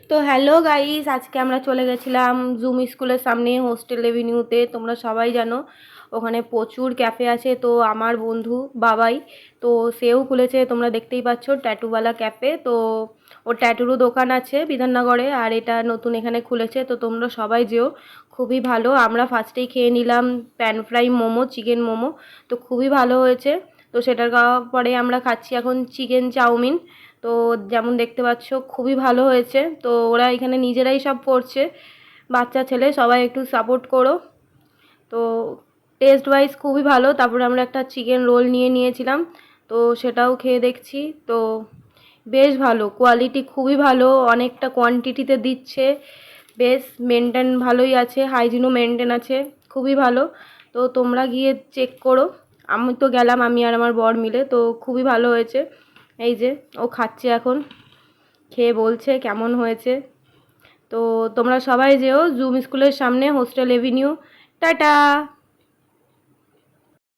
তো hello guys, আজকে আমরা চলে গেছিলাম জুম স্কুলের সামনে হোস্টেল এভিনিউতে। তোমরা সবাই জানো ওখানে প্রচুর ক্যাফে আছে। তো আমার বন্ধু বাবাই তো সেও খুলেছে, তোমরা দেখতেই পাচ্ছ ট্যাটুওয়ালা ক্যাফে। তো ওর ট্যাটুরও দোকান আছে বিধাননগরে, আর এটা নতুন এখানে খুলেছে। তো তোমরা সবাই যেও, খুবই ভালো। আমরা ফার্স্টেই খেয়ে নিলাম pan fry momo, chicken momo. তো খুবই ভালো হয়েছে। তো সেটার পরে আমরা খাচ্ছি এখন চিকেন চাউমিন। তো যেমন দেখতে পাচ্ছ খুবই ভালো হয়েছে। তো ওরা এখানে নিজেরাই সব করছে, বাচ্চা ছেলে সবাই, একটু সাপোর্ট করো। তো টেস্ট ওয়াইজ খুবই ভালো। তারপরে আমরা একটা চিকেন রোল নিয়েছিলাম, তো সেটাও খেয়ে দেখছি। তো বেশ ভালো, কোয়ালিটি খুবই ভালো, অনেকটা কোয়ান্টিটিতে দিচ্ছে, বেশ মেনটেন ভালোই আছে, হাইজিনও মেনটেন আছে, খুবই ভালো। তো তোমরা গিয়ে চেক করো। আমি তো গেলাম, আমি আর আমার বর মিলে। তো খুবই ভালো হয়েছে। এই যে ও খাচ্ছে এখন, খেয়ে বলছে কেমন হয়েছে। তো তোমরা সবাই যেও জুম স্কুলের সামনে হোস্টেল এভিনিউ। টাটা।